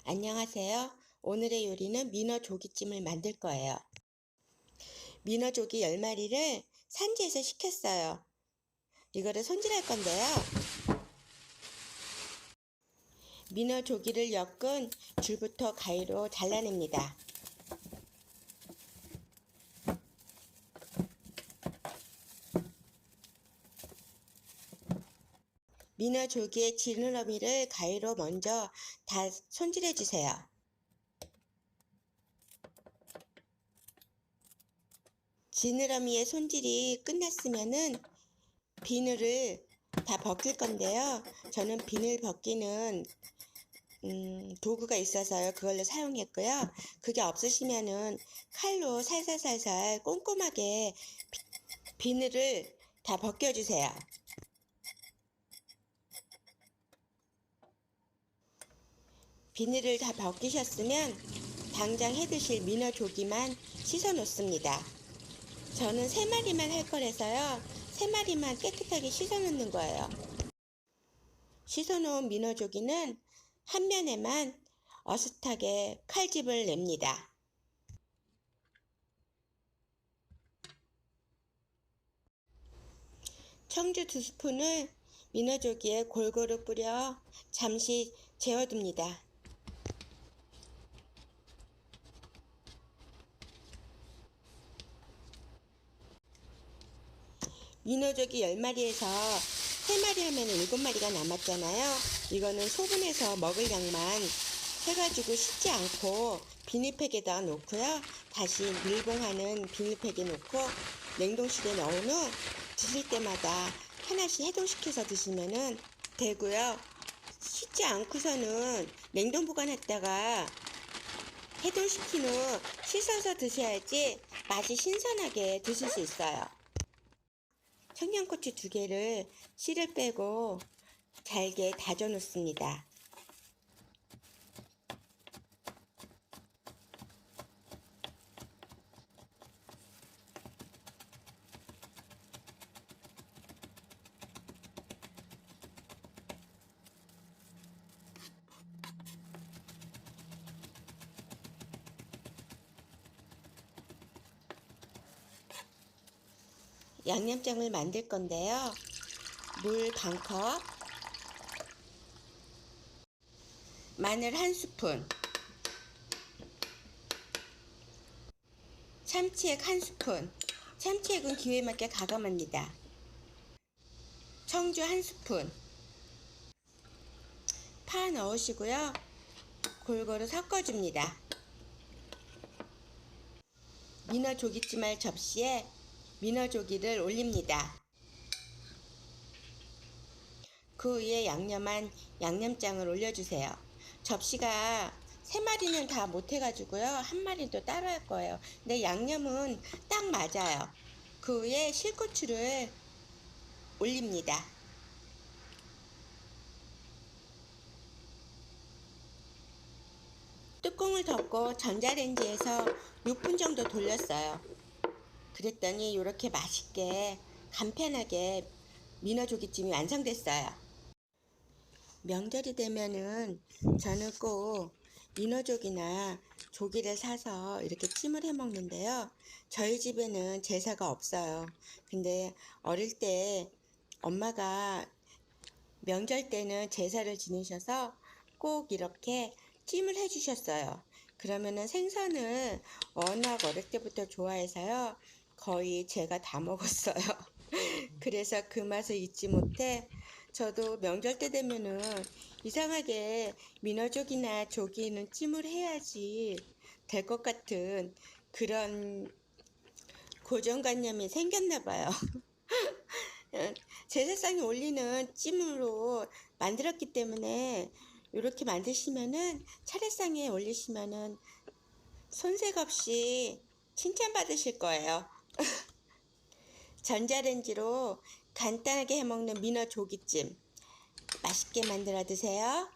안녕하세요. 오늘의 요리는 민어 조기찜을 만들 거예요. 민어 조기 10마리를 산지에서 시켰어요. 이거를 손질할 건데요. 민어 조기를 엮은 줄부터 가위로 잘라냅니다. 민어 조기의 지느러미를 가위로 먼저 다 손질해 주세요. 지느러미의 손질이 끝났으면은 비늘을 다 벗길 건데요. 저는 비늘 벗기는 도구가 있어서요. 그걸로 사용했고요. 그게 없으시면은 칼로 살살살살 꼼꼼하게 비늘을 다 벗겨주세요. 비늘을 다 벗기셨으면 당장 해드실 민어 조기만 씻어 놓습니다. 저는 3마리만 할 거라서요. 3마리만 깨끗하게 씻어 놓는 거예요. 씻어 놓은 민어 조기는 한 면에만 어슷하게 칼집을 냅니다. 청주 2스푼을 민어 조기에 골고루 뿌려 잠시 재워둡니다. 민어 조기 10마리에서 3마리 하면 7마리가 남았잖아요. 이거는 소분해서 먹을 양만 해가지고 씻지 않고 비닐팩에다 놓고요. 다시 밀봉하는 비닐팩에 놓고 냉동실에 넣은 후 드실 때마다 하나씩 해동시켜서 드시면 되고요. 씻지 않고서는 냉동 보관했다가 해동시킨 후 씻어서 드셔야지 맛이 신선하게 드실 수 있어요. 청양고추 2개를 씨를 빼고 잘게 다져 놓습니다. 양념장을 만들 건데요. 물 1컵, 마늘 1스푼, 참치액 1스푼, 참치액은 기호에 맞게 가감합니다. 청주 1스푼, 파 넣으시고요. 골고루 섞어줍니다. 민어 조기찜할 접시에 민어 조기를 올립니다. 그 위에 양념장을 올려주세요. 접시가 3마리는 다 못해가지고요. 1마리는 따로 할 거예요. 근데 양념은 딱 맞아요. 그 위에 실고추를 올립니다. 뚜껑을 덮고 전자레인지에서 6분 정도 돌렸어요. 그랬더니 이렇게 맛있게 간편하게 민어 조기찜이 완성됐어요. 명절이 되면은 저는 꼭 민어조기나 조기를 사서 이렇게 찜을 해 먹는데요. 저희 집에는 제사가 없어요. 근데 어릴 때 엄마가 명절 때는 제사를 지내셔서 꼭 이렇게 찜을 해 주셨어요. 그러면은 생선을 워낙 어릴 때부터 좋아해서요. 거의 제가 다 먹었어요. 그래서 그 맛을 잊지 못해 저도 명절 때 되면은 이상하게 민어조기나 조기는 찜을 해야지 될 것 같은 그런 고정관념이 생겼나 봐요. 제사상에 올리는 찜으로 만들었기 때문에 이렇게 만드시면은 차례상에 올리시면은 손색 없이 칭찬받으실 거예요. 전자레인지로 간단하게 해먹는 민어 조기찜 맛있게 만들어 드세요.